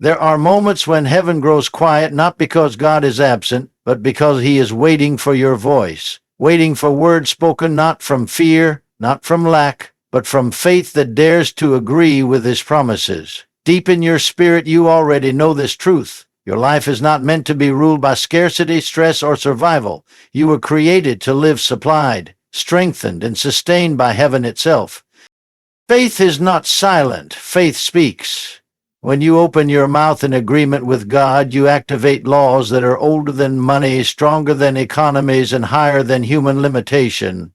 There are moments when heaven grows quiet, not because God is absent, but because he is waiting for your voice, waiting for words spoken not from fear, not from lack, but from faith that dares to agree with his promises. Deep in your spirit, you already know this truth. Your life is not meant to be ruled by scarcity, stress, or survival. You were created to live supplied, strengthened, and sustained by heaven itself. Faith is not silent. Faith speaks. When you open your mouth in agreement with God, you activate laws that are older than money, stronger than economies, and higher than human limitation.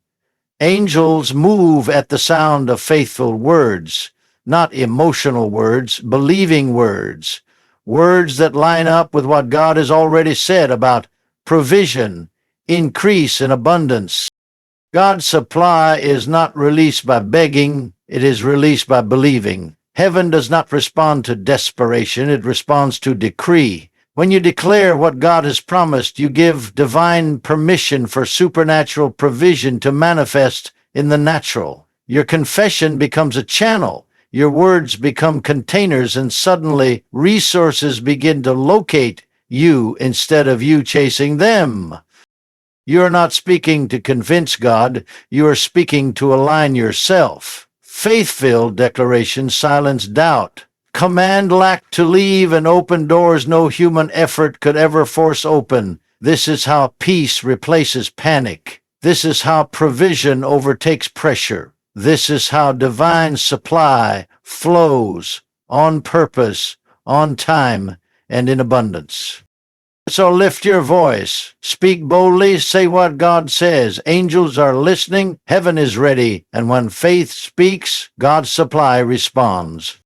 Angels move at the sound of faithful words, not emotional words, believing words, words that line up with what God has already said about provision, increase, and abundance. God's supply is not released by begging, it is released by believing. Heaven does not respond to desperation, it responds to decree. When you declare what God has promised, you give divine permission for supernatural provision to manifest in the natural. Your confession becomes a channel. Your words become containers, and suddenly resources begin to locate you instead of you chasing them. You are not speaking to convince God, you are speaking to align yourself. Faith-filled declarations silence doubt. Command lack to leave and open doors no human effort could ever force open. This is how peace replaces panic. This is how provision overtakes pressure. This is how divine supply flows on purpose, on time, and in abundance. So lift your voice, speak boldly, say what God says. Angels are listening, heaven is ready, and when faith speaks, God's supply responds.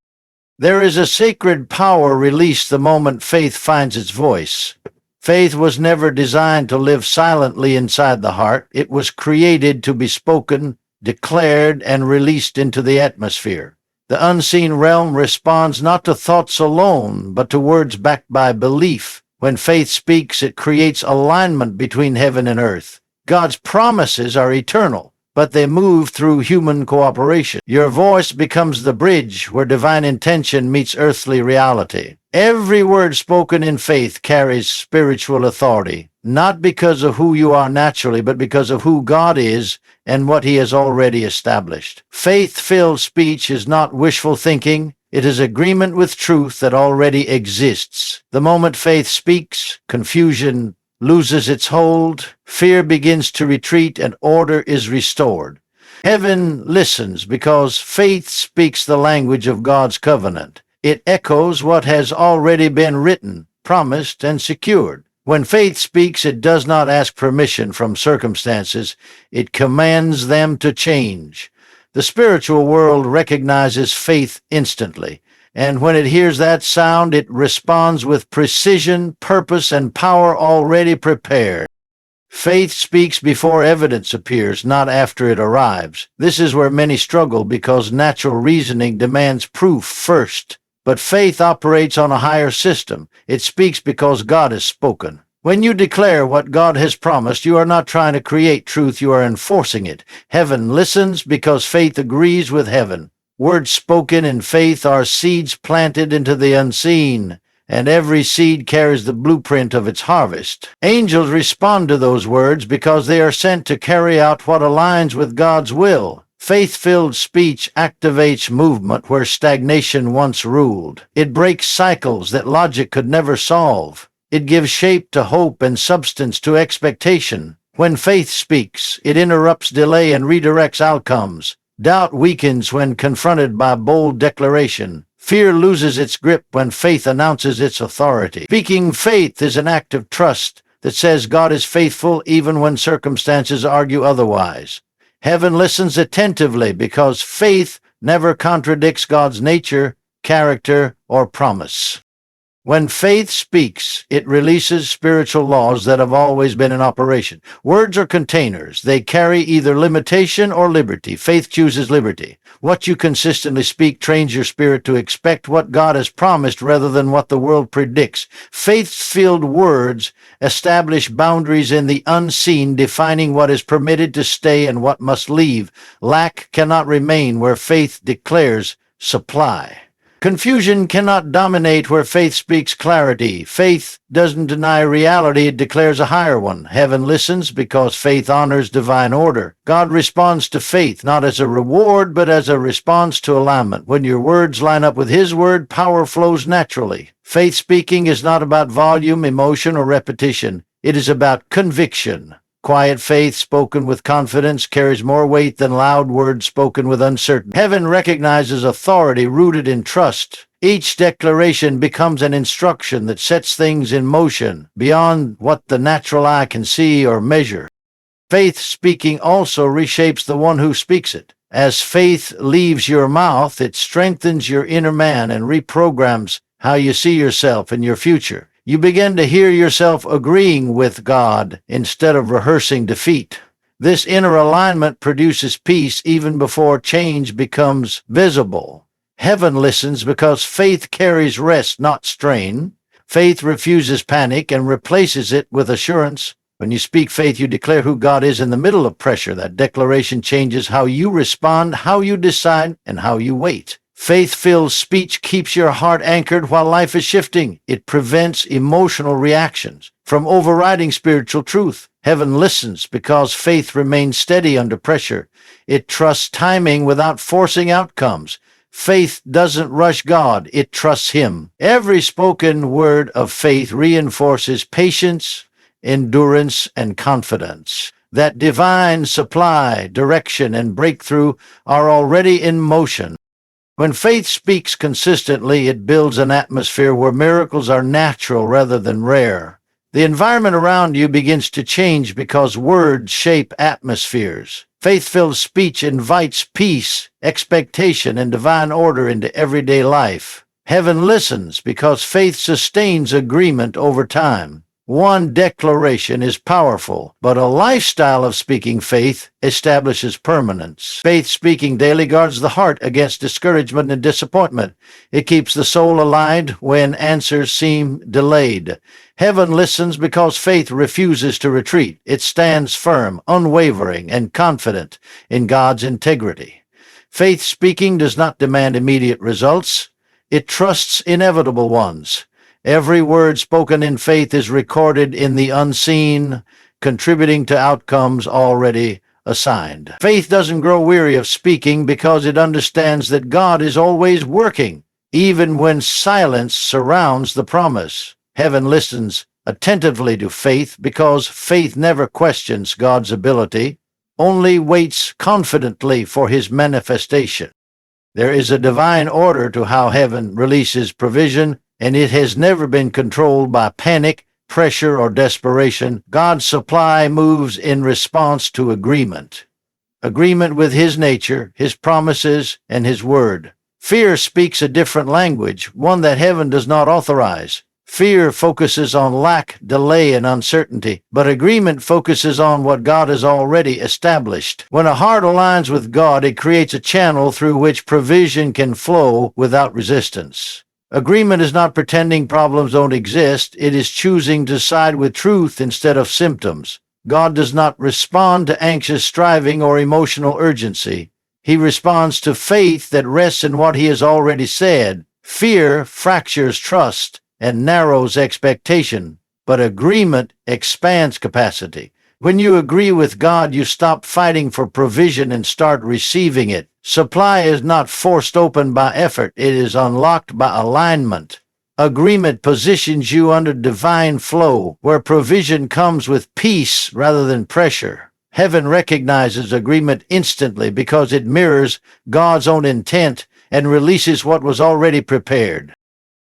There is a sacred power released the moment faith finds its voice. Faith was never designed to live silently inside the heart. It was created to be spoken, declared, and released into the atmosphere. The unseen realm responds not to thoughts alone, but to words backed by belief. When faith speaks, it creates alignment between heaven and earth. God's promises are eternal, but they move through human cooperation. Your voice becomes the bridge where divine intention meets earthly reality. Every word spoken in faith carries spiritual authority, not because of who you are naturally, but because of who God is and what he has already established. Faith-filled speech is not wishful thinking. It is agreement with truth that already exists. The moment faith speaks, confusion loses its hold, fear begins to retreat, and order is restored. Heaven listens because faith speaks the language of God's covenant. It echoes what has already been written, promised, and secured. When faith speaks, it does not ask permission from circumstances. It commands them to change. The spiritual world recognizes faith instantly, and when it hears that sound, it responds with precision, purpose, and power already prepared. Faith speaks before evidence appears, not after it arrives. This is where many struggle because natural reasoning demands proof first. But faith operates on a higher system. It speaks because God has spoken. When you declare what God has promised, you are not trying to create truth, you are enforcing it. Heaven listens because faith agrees with heaven. Words spoken in faith are seeds planted into the unseen, and every seed carries the blueprint of its harvest. Angels respond to those words because they are sent to carry out what aligns with God's will. Faith-filled speech activates movement where stagnation once ruled. It breaks cycles that logic could never solve. It gives shape to hope and substance to expectation. When faith speaks, it interrupts delay and redirects outcomes. Doubt weakens when confronted by bold declaration. Fear loses its grip when faith announces its authority. Speaking faith is an act of trust that says God is faithful even when circumstances argue otherwise. Heaven listens attentively because faith never contradicts God's nature, character, or promise. When faith speaks, it releases spiritual laws that have always been in operation. Words are containers. They carry either limitation or liberty. Faith chooses liberty. What you consistently speak trains your spirit to expect what God has promised rather than what the world predicts. Faith-filled words establish boundaries in the unseen, defining what is permitted to stay and what must leave. Lack cannot remain where faith declares supply. Confusion cannot dominate where faith speaks clarity. Faith doesn't deny reality, it declares a higher one. Heaven listens because faith honors divine order. God responds to faith not as a reward, but as a response to alignment. When your words line up with His word, power flows naturally. Faith speaking is not about volume, emotion, or repetition. It is about conviction. Quiet faith spoken with confidence carries more weight than loud words spoken with uncertainty. Heaven recognizes authority rooted in trust. Each declaration becomes an instruction that sets things in motion beyond what the natural eye can see or measure. Faith speaking also reshapes the one who speaks it. As faith leaves your mouth, it strengthens your inner man and reprograms how you see yourself and your future. You begin to hear yourself agreeing with God instead of rehearsing defeat. This inner alignment produces peace even before change becomes visible. Heaven listens because faith carries rest, not strain. Faith refuses panic and replaces it with assurance. When you speak faith, you declare who God is in the middle of pressure. That declaration changes how you respond, how you decide, and how you wait. Faith-filled speech keeps your heart anchored while life is shifting. It prevents emotional reactions from overriding spiritual truth. Heaven listens because faith remains steady under pressure. It trusts timing without forcing outcomes. Faith doesn't rush God, it trusts Him. Every spoken word of faith reinforces patience, endurance, and confidence. That divine supply, direction, and breakthrough are already in motion. When faith speaks consistently, it builds an atmosphere where miracles are natural rather than rare. The environment around you begins to change because words shape atmospheres. Faith-filled speech invites peace, expectation, and divine order into everyday life. Heaven listens because faith sustains agreement over time. One declaration is powerful, but a lifestyle of speaking faith establishes permanence. Faith speaking daily guards the heart against discouragement and disappointment. It keeps the soul aligned when answers seem delayed. Heaven listens because faith refuses to retreat. It stands firm, unwavering, and confident in God's integrity. Faith speaking does not demand immediate results. It trusts inevitable ones. Every word spoken in faith is recorded in the unseen, contributing to outcomes already assigned. Faith doesn't grow weary of speaking because it understands that God is always working, even when silence surrounds the promise. Heaven listens attentively to faith because faith never questions God's ability, only waits confidently for His manifestation. There is a divine order to how heaven releases provision, and it has never been controlled by panic, pressure, or desperation. God's supply moves in response to agreement. Agreement with His nature, His promises, and His word. Fear speaks a different language, one that heaven does not authorize. Fear focuses on lack, delay, and uncertainty, but agreement focuses on what God has already established. When a heart aligns with God, it creates a channel through which provision can flow without resistance. Agreement is not pretending problems don't exist. It is choosing to side with truth instead of symptoms. God does not respond to anxious striving or emotional urgency. He responds to faith that rests in what He has already said. Fear fractures trust and narrows expectation, but agreement expands capacity. When you agree with God, you stop fighting for provision and start receiving it. Supply is not forced open by effort, it is unlocked by alignment. Agreement positions you under divine flow, where provision comes with peace rather than pressure. Heaven recognizes agreement instantly because it mirrors God's own intent and releases what was already prepared.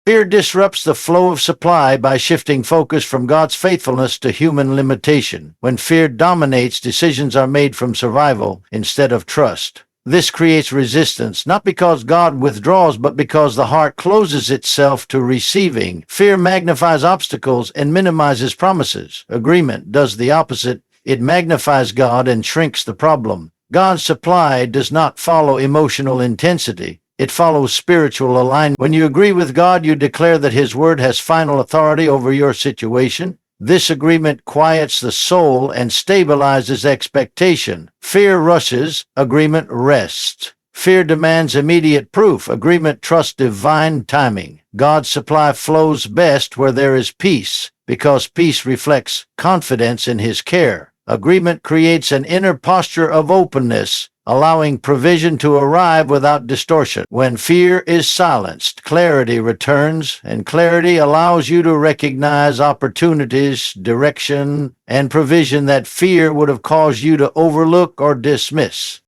Fear disrupts the flow of supply by shifting focus from God's faithfulness to human limitation. When fear dominates, decisions are made from survival instead of trust. This creates resistance, not because God withdraws, but because the heart closes itself to receiving. Fear magnifies obstacles and minimizes promises. Agreement does the opposite. It magnifies God and shrinks the problem. God's supply does not follow emotional intensity. It follows spiritual alignment. When you agree with God, you declare that His word has final authority over your situation. This agreement quiets the soul and stabilizes expectation. Fear rushes, agreement rests. Fear demands immediate proof. Agreement trusts divine timing. God's supply flows best where there is peace, because peace reflects confidence in His care. Agreement creates an inner posture of openness, allowing provision to arrive without distortion. When fear is silenced, clarity returns, and clarity allows you to recognize opportunities, direction, and provision that fear would have caused you to overlook or dismiss.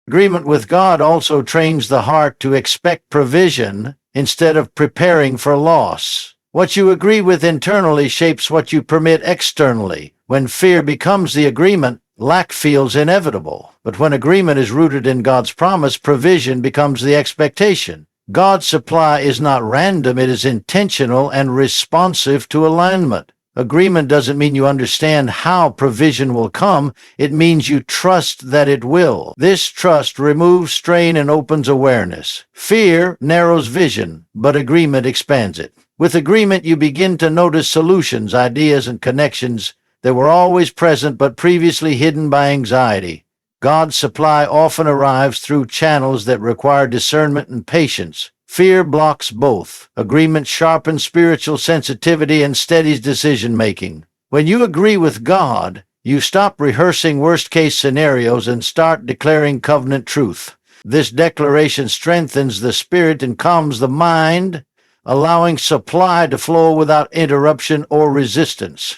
Agreement with God also trains the heart to expect provision instead of preparing for loss. What you agree with internally shapes what you permit externally. When fear becomes the agreement, lack feels inevitable. But when agreement is rooted in God's promise, provision becomes the expectation. God's supply is not random, it is intentional and responsive to alignment. Agreement doesn't mean you understand how provision will come, it means you trust that it will. This trust removes strain and opens awareness. Fear narrows vision, but agreement expands it. With agreement, you begin to notice solutions, ideas, and connections that were always present but previously hidden by anxiety. God's supply often arrives through channels that require discernment and patience. Fear blocks both. Agreement sharpens spiritual sensitivity and steadies decision-making. When you agree with God, you stop rehearsing worst-case scenarios and start declaring covenant truth. This declaration strengthens the spirit and calms the mind, allowing supply to flow without interruption or resistance.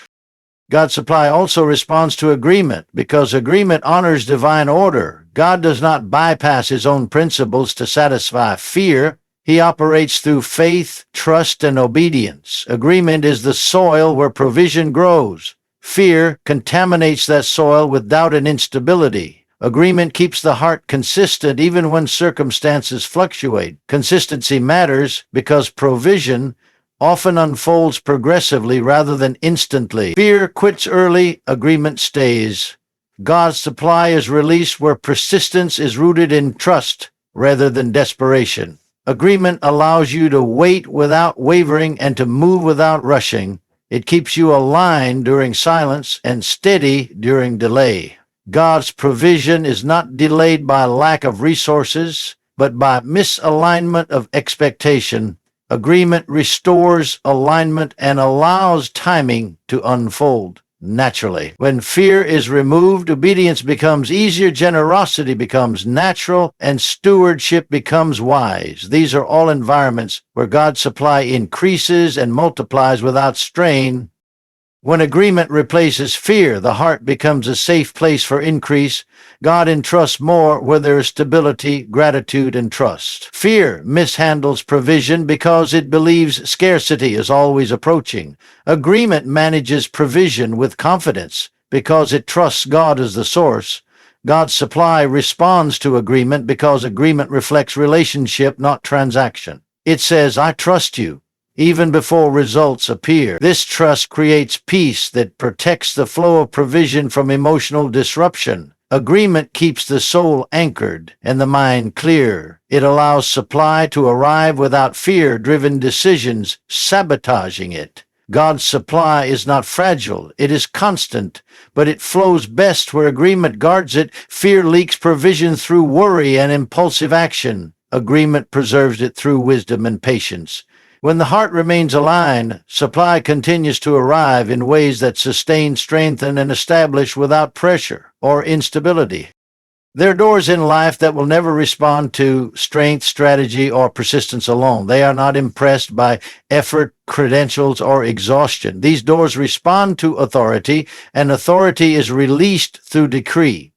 God's supply also responds to agreement because agreement honors divine order. God does not bypass His own principles to satisfy fear. He operates through faith, trust, and obedience. Agreement is the soil where provision grows. Fear contaminates that soil with doubt and instability. Agreement keeps the heart consistent even when circumstances fluctuate. Consistency matters because provision often unfolds progressively rather than instantly. Fear quits early, agreement stays. God's supply is released where persistence is rooted in trust rather than desperation. Agreement allows you to wait without wavering and to move without rushing. It keeps you aligned during silence and steady during delay. God's provision is not delayed by lack of resources, but by misalignment of expectation. Agreement restores alignment and allows timing to unfold naturally. When fear is removed, obedience becomes easier, generosity becomes natural, and stewardship becomes wise. These are all environments where God's supply increases and multiplies without strain. When agreement replaces fear, the heart becomes a safe place for increase. God entrusts more where there is stability, gratitude, and trust. Fear mishandles provision because it believes scarcity is always approaching. Agreement manages provision with confidence because it trusts God as the source. God's supply responds to agreement because agreement reflects relationship, not transaction. It says, "I trust you," even before results appear. This trust creates peace that protects the flow of provision from emotional disruption. Agreement keeps the soul anchored and the mind clear. It allows supply to arrive without fear-driven decisions sabotaging it. God's supply is not fragile, it is constant, but it flows best where agreement guards it. Fear leaks provision through worry and impulsive action. Agreement preserves it through wisdom and patience. When the heart remains aligned, supply continues to arrive in ways that sustain, strengthen, and establish without pressure or instability. There are doors in life that will never respond to strength, strategy, or persistence alone. They are not impressed by effort, credentials, or exhaustion. These doors respond to authority, and authority is released through decree.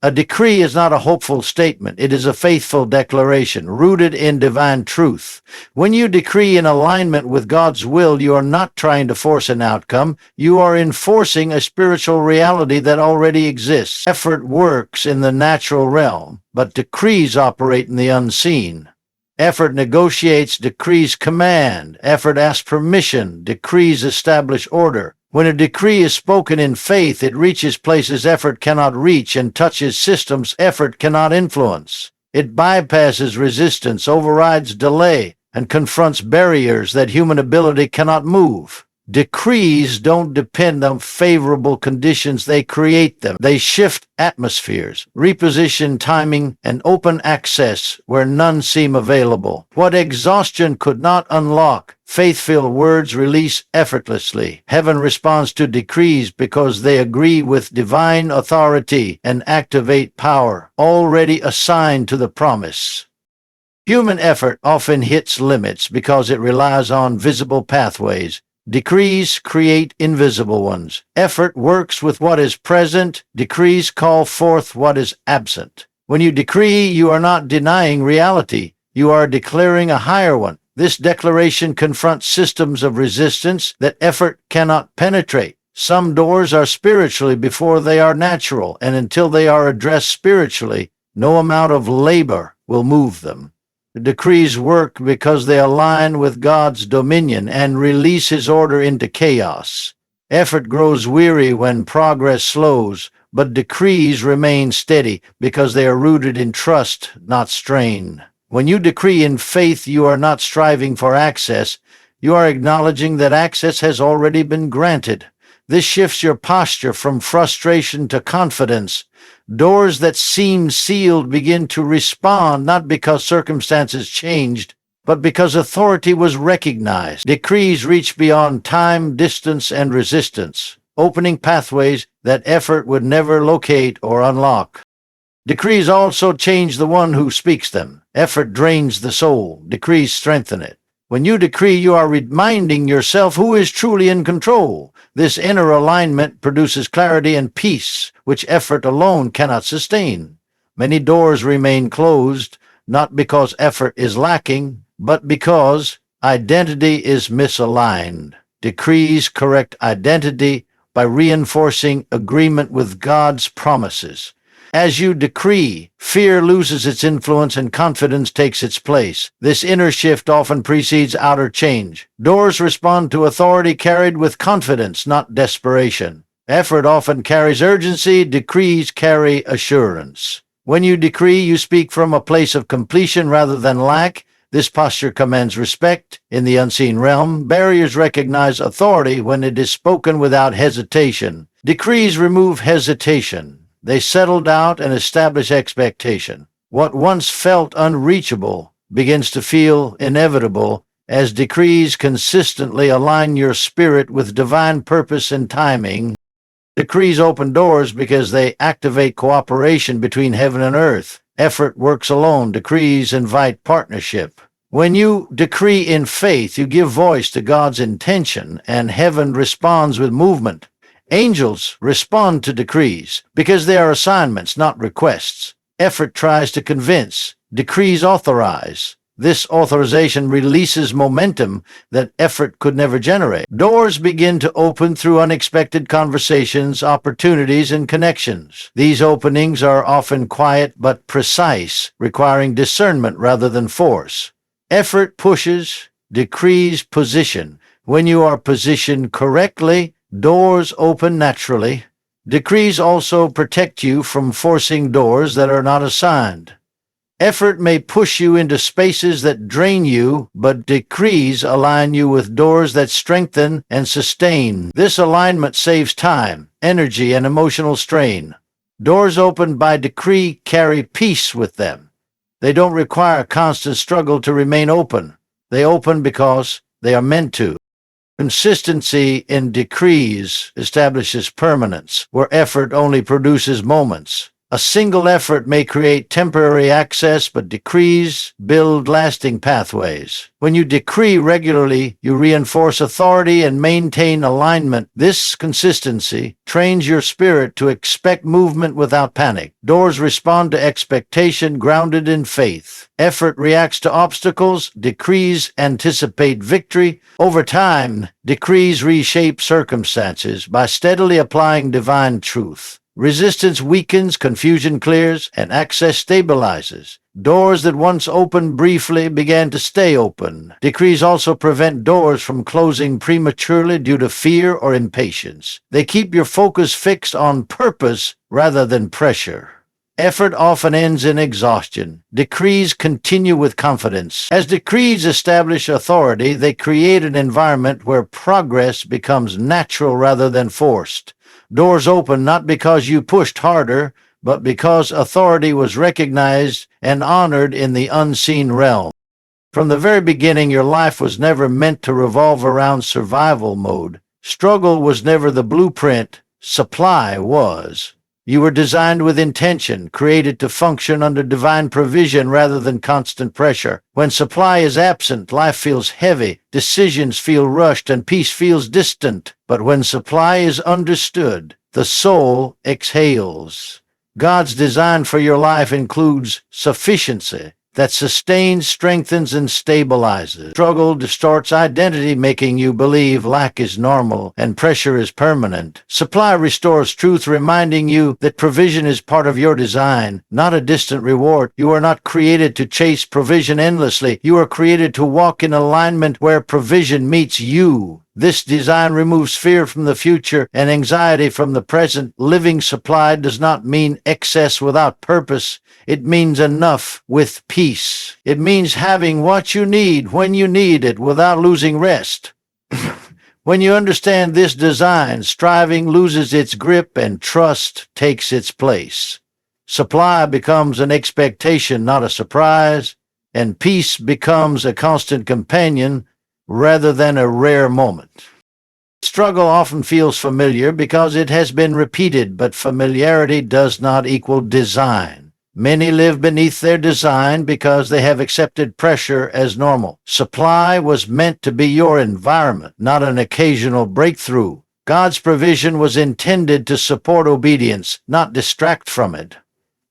A decree is not a hopeful statement. It is a faithful declaration, rooted in divine truth. When you decree in alignment with God's will, you are not trying to force an outcome. You are enforcing a spiritual reality that already exists. Effort works in the natural realm, but decrees operate in the unseen. Effort negotiates, decrees command. Effort asks permission, decrees establish order. When a decree is spoken in faith, it reaches places effort cannot reach and touches systems effort cannot influence. It bypasses resistance, overrides delay, and confronts barriers that human ability cannot move. Decrees don't depend on favorable conditions, they create them. They shift atmospheres, reposition timing, and open access where none seem available. What exhaustion could not unlock, faith-filled words release effortlessly. Heaven responds to decrees because they agree with divine authority and activate power already assigned to the promise. Human effort often hits limits because it relies on visible pathways. Decrees create invisible ones. Effort works with what is present. Decrees call forth what is absent. When you decree, you are not denying reality. You are declaring a higher one. This declaration confronts systems of resistance that effort cannot penetrate. Some doors are spiritually before they are natural, and until they are addressed spiritually, no amount of labor will move them. The decrees work because they align with God's dominion and release His order into chaos. Effort grows weary when progress slows, but decrees remain steady because they are rooted in trust, not strain. When you decree in faith, you are not striving for access. You are acknowledging that access has already been granted. This shifts your posture from frustration to confidence. Doors that seem sealed begin to respond not because circumstances changed, but because authority was recognized. Decrees reach beyond time, distance, and resistance, opening pathways that effort would never locate or unlock. Decrees also change the one who speaks them. Effort drains the soul. Decrees strengthen it. When you decree, you are reminding yourself who is truly in control. This inner alignment produces clarity and peace, which effort alone cannot sustain. Many doors remain closed, not because effort is lacking, but because identity is misaligned. Decrees correct identity by reinforcing agreement with God's promises. As you decree, fear loses its influence and confidence takes its place. This inner shift often precedes outer change. Doors respond to authority carried with confidence, not desperation. Effort often carries urgency, decrees carry assurance. When you decree, you speak from a place of completion rather than lack. This posture commands respect in the unseen realm. Barriers recognize authority when it is spoken without hesitation. Decrees remove hesitation. They settle doubt and establish expectation. What once felt unreachable begins to feel inevitable as decrees consistently align your spirit with divine purpose and timing. Decrees open doors because they activate cooperation between heaven and earth. Effort works alone. Decrees invite partnership. When you decree in faith, you give voice to God's intention, and heaven responds with movement. Angels respond to decrees because they are assignments, not requests. Effort tries to convince. Decrees authorize. This authorization releases momentum that effort could never generate. Doors begin to open through unexpected conversations, opportunities, and connections. These openings are often quiet but precise, requiring discernment rather than force. Effort pushes, decrees position. When you are positioned correctly, doors open naturally. Decrees also protect you from forcing doors that are not assigned. Effort may push you into spaces that drain you, but decrees align you with doors that strengthen and sustain. This alignment saves time, energy, and emotional strain. Doors opened by decree carry peace with them. They don't require constant struggle to remain open. They open because they are meant to. Consistency in decrees establishes permanence, where effort only produces moments. A single effort may create temporary access, but decrees build lasting pathways. When you decree regularly, you reinforce authority and maintain alignment. This consistency trains your spirit to expect movement without panic. Doors respond to expectation grounded in faith. Effort reacts to obstacles. Decrees anticipate victory. Over time, decrees reshape circumstances by steadily applying divine truth. Resistance weakens, confusion clears, and access stabilizes. Doors that once opened briefly began to stay open. Decrees also prevent doors from closing prematurely due to fear or impatience. They keep your focus fixed on purpose rather than pressure. Effort often ends in exhaustion. Decrees continue with confidence. As decrees establish authority, they create an environment where progress becomes natural rather than forced. Doors open not because you pushed harder, but because authority was recognized and honored in the unseen realm. From the very beginning, your life was never meant to revolve around survival mode. Struggle was never the blueprint. Supply was. You were designed with intention, created to function under divine provision rather than constant pressure. When supply is absent, life feels heavy, decisions feel rushed, and peace feels distant. But when supply is understood, the soul exhales. God's design for your life includes sufficiency that sustains, strengthens, and stabilizes. Struggle distorts identity, making you believe lack is normal and pressure is permanent. Supply restores truth, reminding you that provision is part of your design, not a distant reward. You are not created to chase provision endlessly. You are created to walk in alignment where provision meets you. This design removes fear from the future and anxiety from the present. Living supply does not mean excess without purpose. It means enough with peace. It means having what you need when you need it without losing rest. When you understand this design, striving loses its grip and trust takes its place. Supply becomes an expectation, not a surprise, and peace becomes a constant companion rather than a rare moment. Struggle often feels familiar because it has been repeated, but familiarity does not equal design. Many live beneath their design because they have accepted pressure as normal. Supply was meant to be your environment, not an occasional breakthrough. God's provision was intended to support obedience, not distract from it.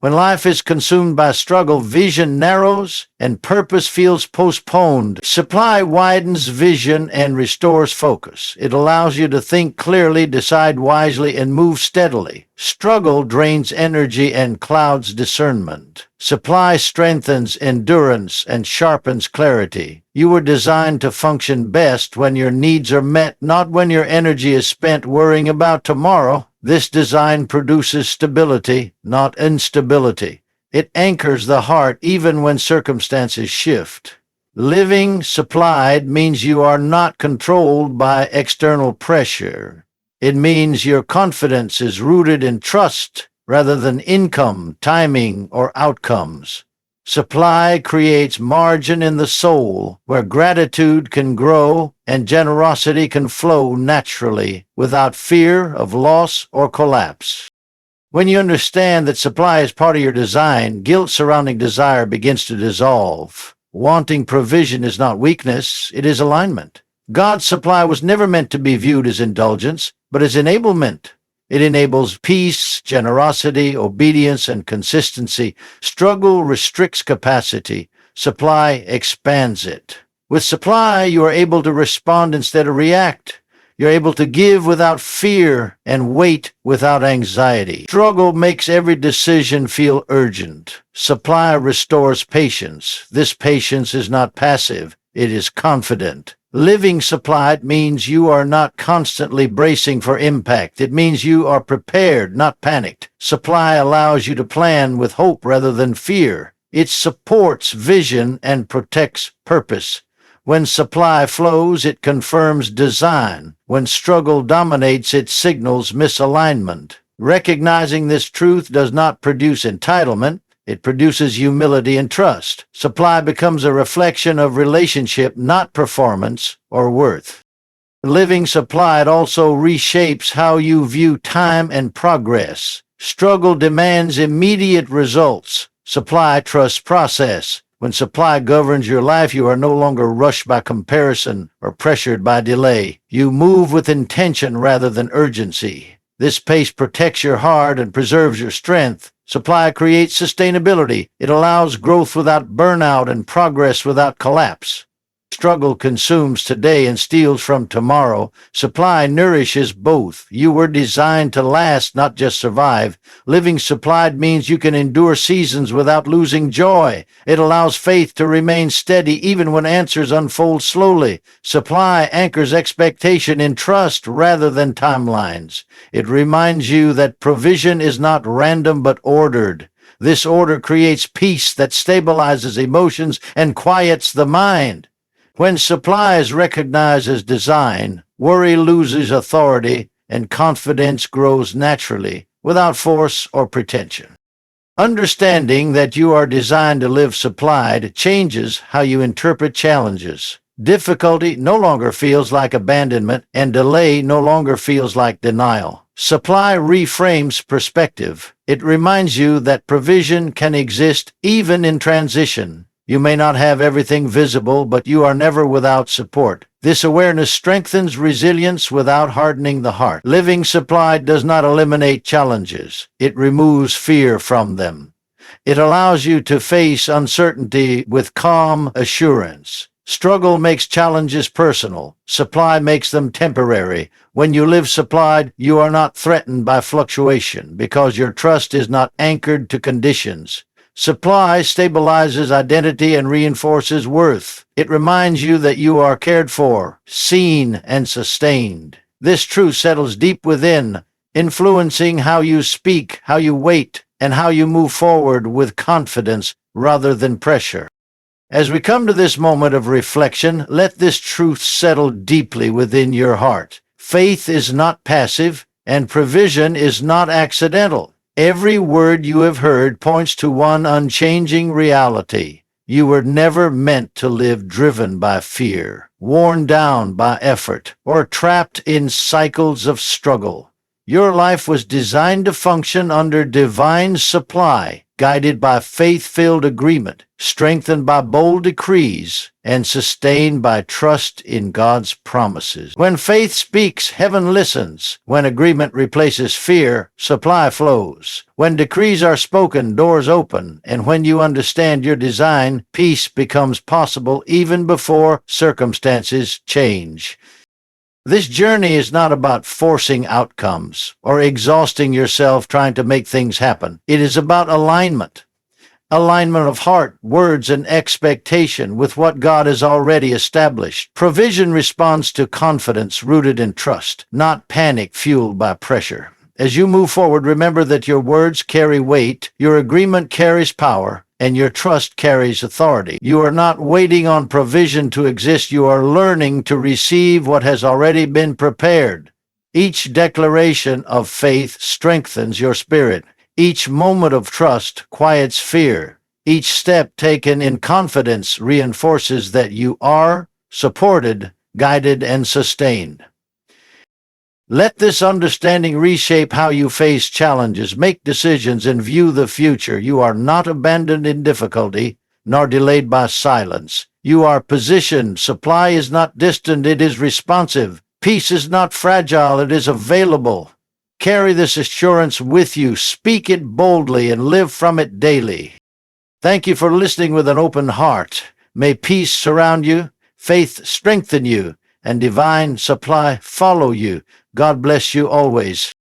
When life is consumed by struggle, vision narrows and purpose feels postponed. Supply widens vision and restores focus. It allows you to think clearly, decide wisely, and move steadily. Struggle drains energy and clouds discernment. Supply strengthens endurance and sharpens clarity. You were designed to function best when your needs are met, not when your energy is spent worrying about tomorrow. This design produces stability, not instability. It anchors the heart even when circumstances shift. Living supplied means you are not controlled by external pressure. It means your confidence is rooted in trust rather than income, timing, or outcomes. Supply creates margin in the soul where gratitude can grow and generosity can flow naturally without fear of loss or collapse. When you understand that supply is part of your design, guilt surrounding desire begins to dissolve. Wanting provision is not weakness, it is alignment. God's supply was never meant to be viewed as indulgence, but as enablement. It enables peace, generosity, obedience, and consistency. Struggle restricts capacity. Supply expands it. With supply, you are able to respond instead of react. You're able to give without fear and wait without anxiety. Struggle makes every decision feel urgent. Supply restores patience. This patience is not passive. It is confident. Living supplied means you are not constantly bracing for impact. It means you are prepared, not panicked. Supply allows you to plan with hope rather than fear. It supports vision and protects purpose. When supply flows, it confirms design. When struggle dominates, it signals misalignment. Recognizing this truth does not produce entitlement. It produces humility and trust. Supply becomes a reflection of relationship, not performance or worth. Living supplied also reshapes how you view time and progress. Struggle demands immediate results. Supply trusts process. When supply governs your life, you are no longer rushed by comparison or pressured by delay. You move with intention rather than urgency. This pace protects your heart and preserves your strength. Supply creates sustainability. It allows growth without burnout and progress without collapse. Struggle consumes today and steals from tomorrow. Supply nourishes both. You were designed to last, not just survive. Living supplied means you can endure seasons without losing joy. It allows faith to remain steady even when answers unfold slowly. Supply anchors expectation in trust rather than timelines. It reminds you that provision is not random but ordered. This order creates peace that stabilizes emotions and quiets the mind. When supply is recognized as design, worry loses authority and confidence grows naturally, without force or pretension. Understanding that you are designed to live supplied changes how you interpret challenges. Difficulty no longer feels like abandonment, and delay no longer feels like denial. Supply reframes perspective. It reminds you that provision can exist even in transition. You may not have everything visible, but you are never without support. This awareness strengthens resilience without hardening the heart. Living supplied does not eliminate challenges. It removes fear from them. It allows you to face uncertainty with calm assurance. Struggle makes challenges personal. Supply makes them temporary. When you live supplied, you are not threatened by fluctuation because your trust is not anchored to conditions. Supply stabilizes identity and reinforces worth. It reminds you that you are cared for, seen, and sustained. This truth settles deep within, influencing how you speak, how you wait, and how you move forward with confidence rather than pressure. As we come to this moment of reflection, let this truth settle deeply within your heart. Faith is not passive, and provision is not accidental. Every word you have heard points to one unchanging reality. You were never meant to live driven by fear, worn down by effort, or trapped in cycles of struggle. Your life was designed to function under divine supply, guided by faith-filled agreement, strengthened by bold decrees, and sustained by trust in God's promises. When faith speaks, heaven listens. When agreement replaces fear, supply flows. When decrees are spoken, doors open. And when you understand your design, peace becomes possible even before circumstances change. This journey is not about forcing outcomes or exhausting yourself trying to make things happen. It is about alignment. Alignment of heart, words, and expectation with what God has already established. Provision responds to confidence rooted in trust, not panic fueled by pressure. As you move forward, remember that your words carry weight, your agreement carries power, and your trust carries authority. You are not waiting on provision to exist. You are learning to receive what has already been prepared. Each declaration of faith strengthens your spirit. Each moment of trust quiets fear. Each step taken in confidence reinforces that you are supported, guided, and sustained. Let this understanding reshape how you face challenges, make decisions, and view the future. You are not abandoned in difficulty, nor delayed by silence. You are positioned. Supply is not distant, it is responsive. Peace is not fragile, it is available. Carry this assurance with you, speak it boldly, and live from it daily. Thank you for listening with an open heart. May peace surround you, faith strengthen you, and divine supply follow you. God bless you always.